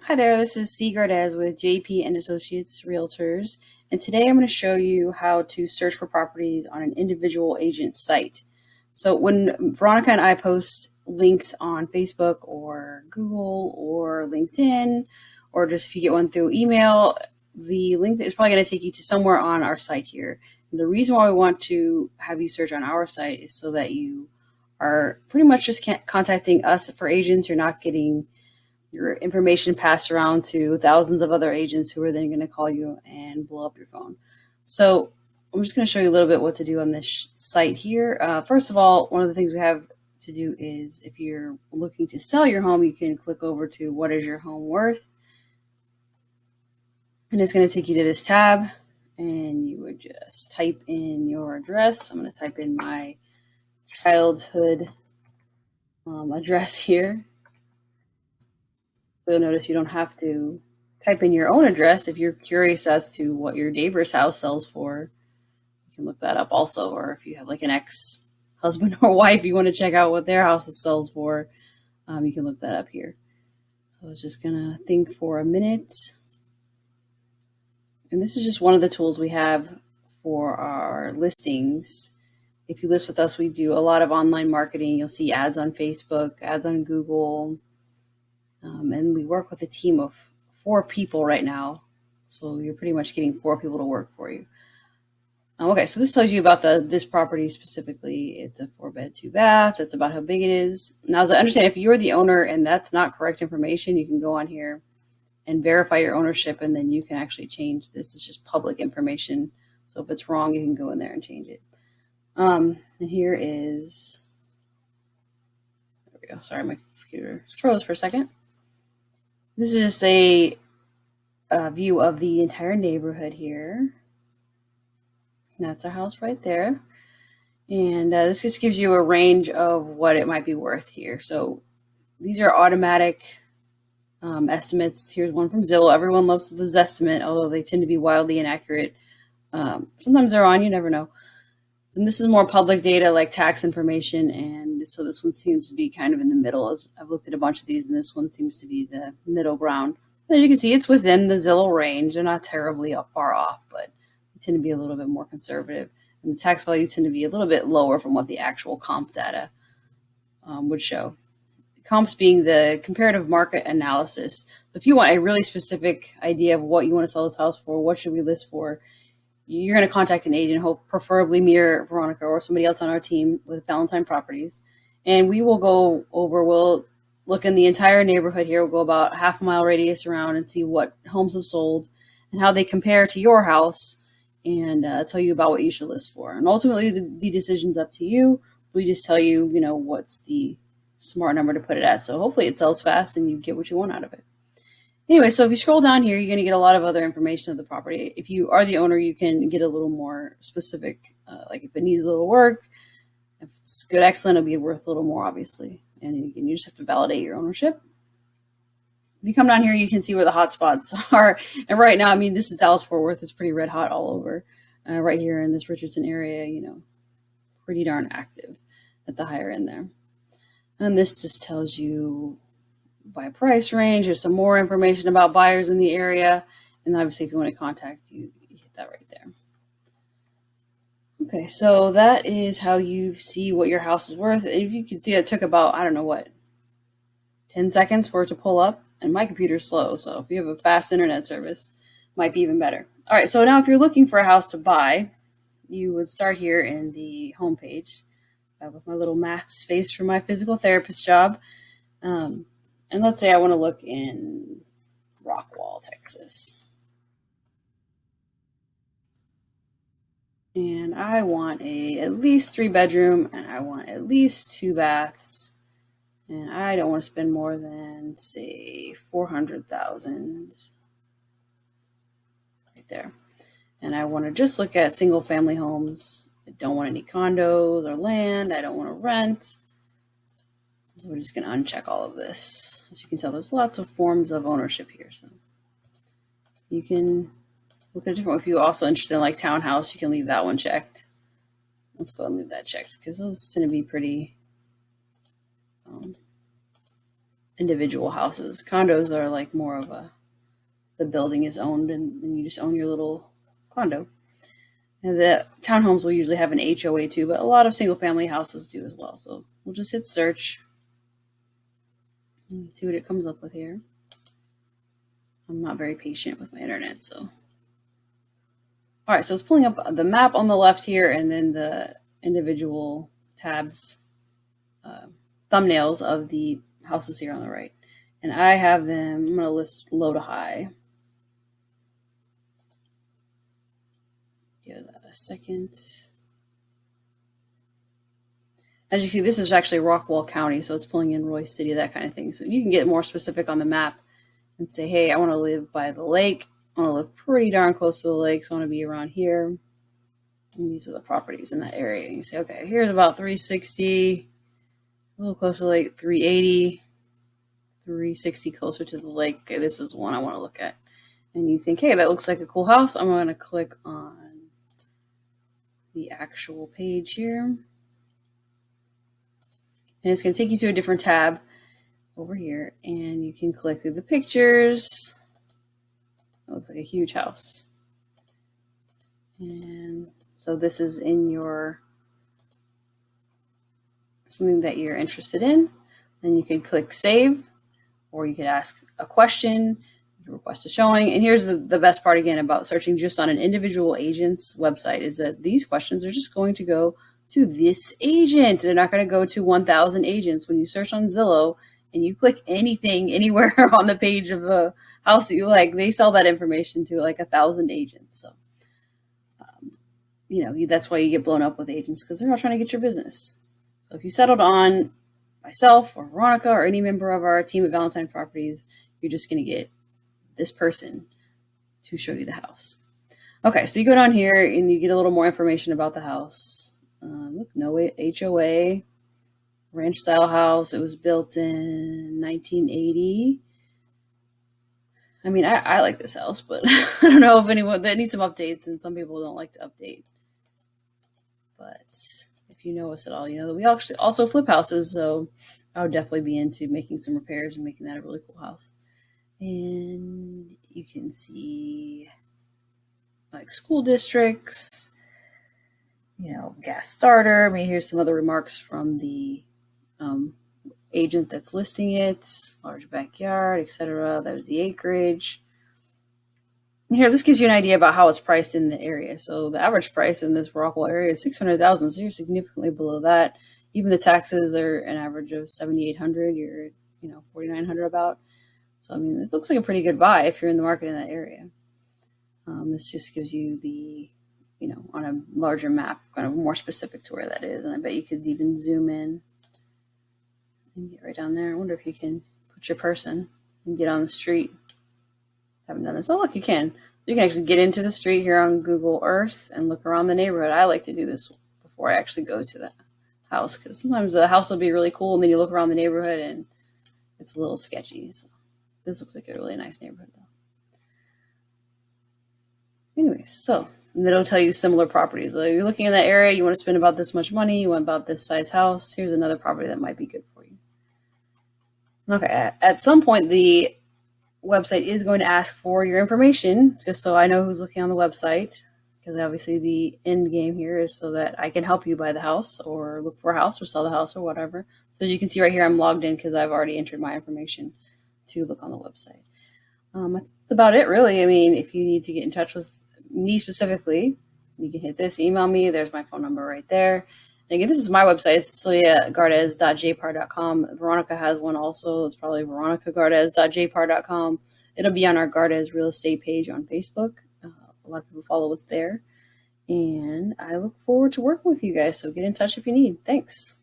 Hi there, this is C. Gardez with JP and Associates Realtors, and today I'm going to show you how to search for properties on an individual agent site. So when Veronica and I post links on Facebook or Google or LinkedIn, or just if you get one through email, the link is probably going to take you to somewhere on our site here. And the reason why we want to have you search on our site is so that you are pretty much just contacting us for agents. You're not getting your information passed around to thousands of other agents who are then going to call you and blow up your phone. So I'm just going to show you a little bit what to do on this site here. First of all, one of the things we have to do is if you're looking to sell your home, you can click over to what is your home worth. And it's going to take you to this tab and you would just type in your address. I'm going to type in my childhood address here. So you'll notice you don't have to type in your own address. If you're curious as to what your neighbor's house sells for, you can look that up also. Or if you have like an ex-husband or wife, you want to check out what their house sells for, you can look that up here. So I was just going to think for a minute. And this is just one of the tools we have for our listings. If you list with us, we do a lot of online marketing. You'll see ads on Facebook, ads on Google, and we work with a team of 4 people right now. So you're pretty much getting 4 people to work for you. Okay, so this tells you about this property specifically. It's a 4-bed, 2-bath. That's about how big it is. Now, as I understand, if you're the owner and that's not correct information, you can go on here and verify your ownership, and then you can actually change. This is just public information. So if it's wrong, you can go in there and change it. And here is, there we go. Sorry, my computer froze for a second. This is just a view of the entire neighborhood here. That's our house right there. And this just gives you a range of what it might be worth here. So these are automatic estimates. Here's one from Zillow. Everyone loves the Zestimate, although they tend to be wildly inaccurate. Sometimes they're on, you never know. And this is more public data like tax information, and so this one seems to be kind of in the middle. I've looked at a bunch of these, and this one seems to be the middle ground. As you can see, it's within the Zillow range. They're not terribly far off, but they tend to be a little bit more conservative. And the tax values tend to be a little bit lower from what the actual comp data would show. Comps being the comparative market analysis. So if you want a really specific idea of what you want to sell this house for, what should we list for, you're going to contact an agent, preferably me or Veronica or somebody else on our team with Valentine Properties. And we will go over, we'll look in the entire neighborhood here. We'll go about half a mile radius around and see what homes have sold and how they compare to your house, and tell you about what you should list for. And ultimately, the decision's up to you. We just tell you, what's the smart number to put it at. So hopefully it sells fast and you get what you want out of it. Anyway, so if you scroll down here, you're going to get a lot of other information of the property. If you are the owner, you can get a little more specific, like if it needs a little work, if it's good, excellent, it'll be worth a little more, obviously. And you just have to validate your ownership. If you come down here, you can see where the hot spots are. And right now, this is Dallas-Fort Worth. It's pretty red hot all over. Right here in this Richardson area, pretty darn active at the higher end there. And this just tells you by price range. There's some more information about buyers in the area. And obviously, if you want to contact you hit that right there. Okay, so that is how you see what your house is worth. If you can see, it took about, 10 seconds for it to pull up. And my computer's slow, so if you have a fast internet service, it might be even better. All right, so now if you're looking for a house to buy, you would start here in the homepage with my little mask face for my physical therapist job. And let's say I want to look in Rockwall, Texas. And I want at least 3-bedroom, and I want at least 2 baths. And I don't want to spend more than, say, $400,000 right there. And I want to just look at single-family homes. I don't want any condos or land. I don't want to rent. So we're just going to uncheck all of this. As you can tell, there's lots of forms of ownership here. So you can look at different. If you're also interested in like townhouse, you can leave that one checked. Let's go and leave that checked because those tend to be pretty individual houses. Condos are like more of the building is owned and you just own your little condo. And the townhomes will usually have an HOA too, but a lot of single family houses do as well. So we'll just hit search and see what it comes up with here. I'm not very patient with my internet, so. All right, so it's pulling up the map on the left here and then the individual tabs, thumbnails of the houses here on the right. And I have them, I'm going to list low to high. Give that a second. As you see, this is actually Rockwall County, so it's pulling in Royce City, that kind of thing. So you can get more specific on the map and say, hey, I want to live by the lake. I want to live pretty darn close to the lake, so I want to be around here. And these are the properties in that area. And you say, okay, here's about 360, a little closer to the lake, 380, 360 closer to the lake. Okay, this is one I want to look at. And you think, hey, that looks like a cool house. I'm going to click on the actual page here. And it's going to take you to a different tab over here. And you can click through the pictures. It looks like a huge house. And so this is in your something that you're interested in. Then you can click save, or you could ask a question, you can request a showing. And here's the best part again about searching just on an individual agent's website is that these questions are just going to go to this agent. They're not going to go to 1,000 agents. When you search on Zillow and you click anything anywhere on the page of a house that you like, they sell that information to like 1,000 agents. So, that's why you get blown up with agents, because they're not trying to get your business. So if you settled on myself or Veronica or any member of our team at Valentine Properties, you're just going to get this person to show you the house. Okay, so you go down here and you get a little more information about the house. Look, no HOA, ranch style house. It was built in 1980. I mean, I like this house, but I don't know if anyone that needs some updates, and some people don't like to update. But if you know us at all, you know that we actually also flip houses, so I would definitely be into making some repairs and making that a really cool house. And you can see like school districts, gas starter. I mean, here's some other remarks from the agent that's listing it, large backyard, etc. There's the acreage. Here, this gives you an idea about how it's priced in the area. So the average price in this Rockwall area is $600,000. So you're significantly below that. Even the taxes are an average of $7,800. You're, $4,900 about. So I mean, it looks like a pretty good buy if you're in the market in that area. This just gives you the, on a larger map, kind of more specific to where that is. And I bet you could even zoom in and get right down there. I wonder if you can put your person and get on the street. Haven't done this. Oh, look, you can. So you can actually get into the street here on Google Earth and look around the neighborhood. I like to do this before I actually go to the house, because sometimes the house will be really cool and then you look around the neighborhood and it's a little sketchy. So this looks like a really nice neighborhood though. Anyways, so it'll tell you similar properties. So you're looking in that area, you want to spend about this much money, you want about this size house. Here's another property that might be good for you. Okay, at some point the website is going to ask for your information, just so I know who's looking on the website, because obviously the end game here is so that I can help you buy the house or look for a house or sell the house or whatever. So as you can see right here, I'm logged in because I've already entered my information to look on the website. That's about it, really. I mean, if you need to get in touch with me specifically, you can hit this, email me. There's my phone number right there. And again, this is my website. It's celiagardez.jpar.com. Veronica has one also. It's probably veronicagardez.jpar.com. It'll be on our Gardez real estate page on Facebook. A lot of people follow us there. And I look forward to working with you guys. So get in touch if you need. Thanks.